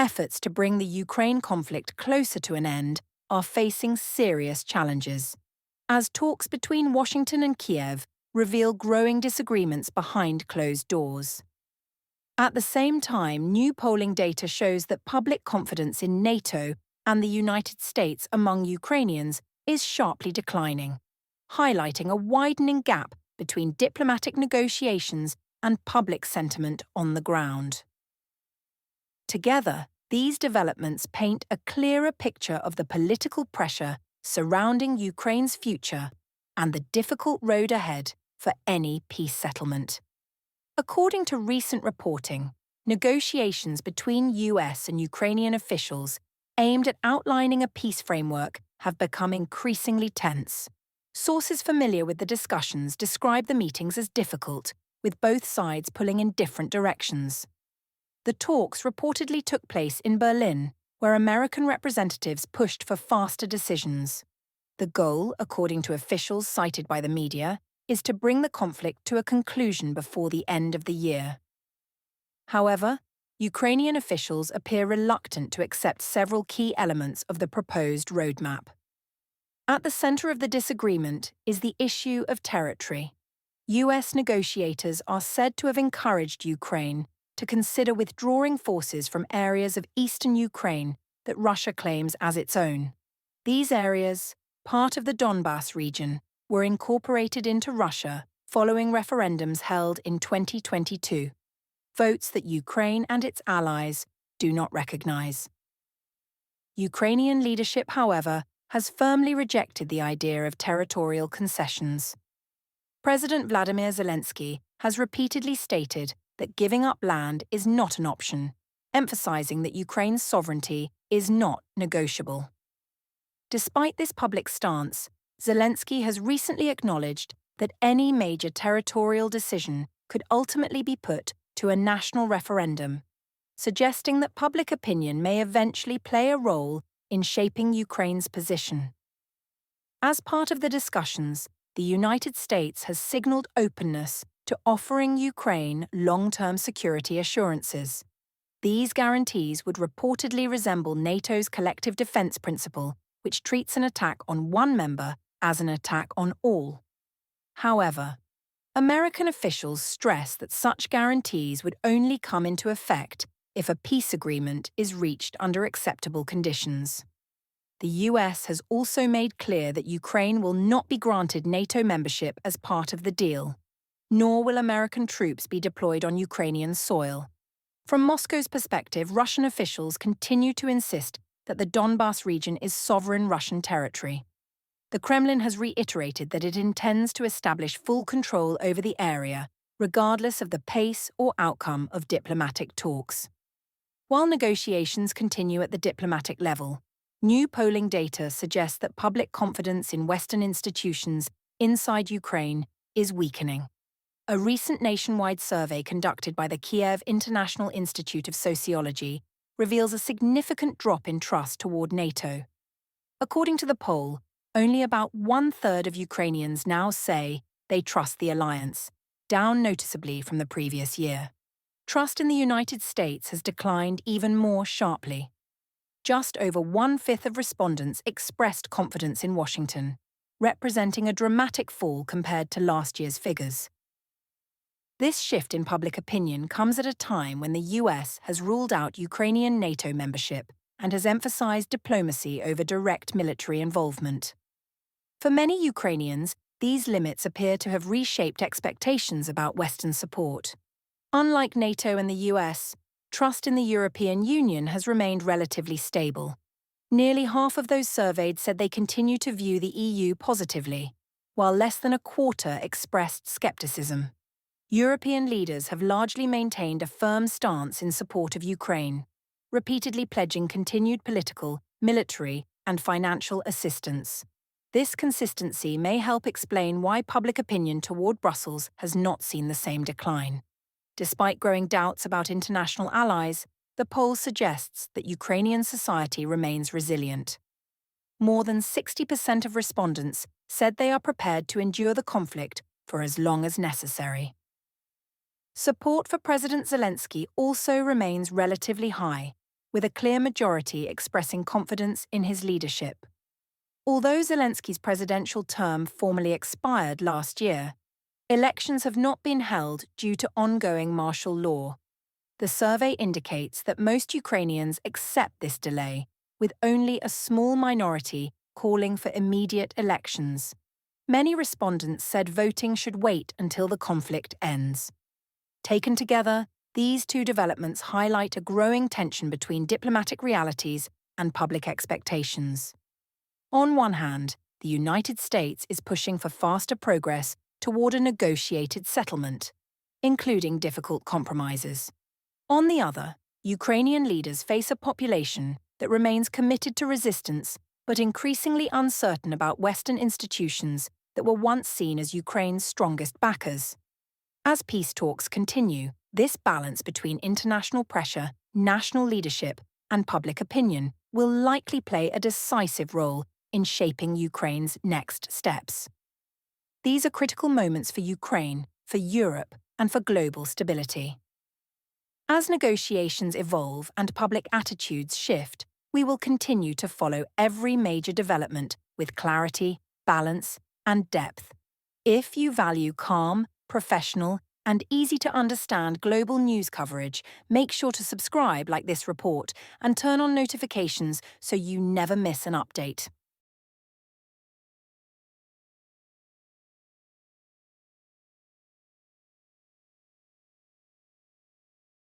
efforts to bring the Ukraine conflict closer to an end are facing serious challenges, as talks between Washington and Kiev reveal growing disagreements behind closed doors. At the same time, new polling data shows that public confidence in NATO and the United States among Ukrainians is sharply declining, highlighting a widening gap between diplomatic negotiations and public sentiment on the ground. Together, these developments paint a clearer picture of the political pressure surrounding Ukraine's future and the difficult road ahead for any peace settlement. According to recent reporting, negotiations between US and Ukrainian officials aimed at outlining a peace framework have become increasingly tense. Sources familiar with the discussions describe the meetings as difficult, with both sides pulling in different directions. The talks reportedly took place in Berlin, where American representatives pushed for faster decisions. The goal, according to officials cited by the media, is to bring the conflict to a conclusion before the end of the year. However, Ukrainian officials appear reluctant to accept several key elements of the proposed roadmap. At the center of the disagreement is the issue of territory. US negotiators are said to have encouraged Ukraine to consider withdrawing forces from areas of eastern Ukraine that Russia claims as its own. These areas, part of the Donbas region, were incorporated into Russia following referendums held in 2022, votes that Ukraine and its allies do not recognize. Ukrainian leadership, however, has firmly rejected the idea of territorial concessions. President Vladimir Zelensky has repeatedly stated that giving up land is not an option, emphasizing that Ukraine's sovereignty is not negotiable. Despite this public stance, Zelensky has recently acknowledged that any major territorial decision could ultimately be put to a national referendum, suggesting that public opinion may eventually play a role in shaping Ukraine's position. As part of the discussions, the United States has signaled openness to offering Ukraine long-term security assurances. These guarantees would reportedly resemble NATO's collective defense principle, which treats an attack on one member as an attack on all. However, American officials stress that such guarantees would only come into effect if a peace agreement is reached under acceptable conditions. The US has also made clear that Ukraine will not be granted NATO membership as part of the deal, nor will American troops be deployed on Ukrainian soil. From Moscow's perspective, Russian officials continue to insist that the Donbas region is sovereign Russian territory. The Kremlin has reiterated that it intends to establish full control over the area, regardless of the pace or outcome of diplomatic talks. While negotiations continue at the diplomatic level, new polling data suggests that public confidence in Western institutions inside Ukraine is weakening. A recent nationwide survey conducted by the Kiev International Institute of Sociology reveals a significant drop in trust toward NATO. According to the poll, only about one-third of Ukrainians now say they trust the alliance, down noticeably from the previous year. Trust in the United States has declined even more sharply. Just over one-fifth of respondents expressed confidence in Washington, representing a dramatic fall compared to last year's figures. This shift in public opinion comes at a time when the US has ruled out Ukrainian NATO membership and has emphasized diplomacy over direct military involvement. For many Ukrainians, these limits appear to have reshaped expectations about Western support. Unlike NATO and the US, trust in the European Union has remained relatively stable. Nearly half of those surveyed said they continue to view the EU positively, while less than a quarter expressed skepticism. European leaders have largely maintained a firm stance in support of Ukraine, repeatedly pledging continued political, military, and financial assistance. This consistency may help explain why public opinion toward Brussels has not seen the same decline. Despite growing doubts about international allies, the poll suggests that Ukrainian society remains resilient. More than 60% of respondents said they are prepared to endure the conflict for as long as necessary. Support for President Zelensky also remains relatively high, with a clear majority expressing confidence in his leadership. Although Zelensky's presidential term formally expired last year, elections have not been held due to ongoing martial law. The survey indicates that most Ukrainians accept this delay, with only a small minority calling for immediate elections. Many respondents said voting should wait until the conflict ends. Taken together, these two developments highlight a growing tension between diplomatic realities and public expectations. On one hand, the United States is pushing for faster progress toward a negotiated settlement, including difficult compromises. On the other, Ukrainian leaders face a population that remains committed to resistance but increasingly uncertain about Western institutions that were once seen as Ukraine's strongest backers. As peace talks continue, this balance between international pressure, national leadership, and public opinion will likely play a decisive role in shaping Ukraine's next steps. These are critical moments for Ukraine, for Europe, and for global stability. As negotiations evolve and public attitudes shift, we will continue to follow every major development with clarity, balance, and depth. If you value calm, professional, and easy-to-understand global news coverage, make sure to subscribe like this report and turn on notifications so you never miss an update.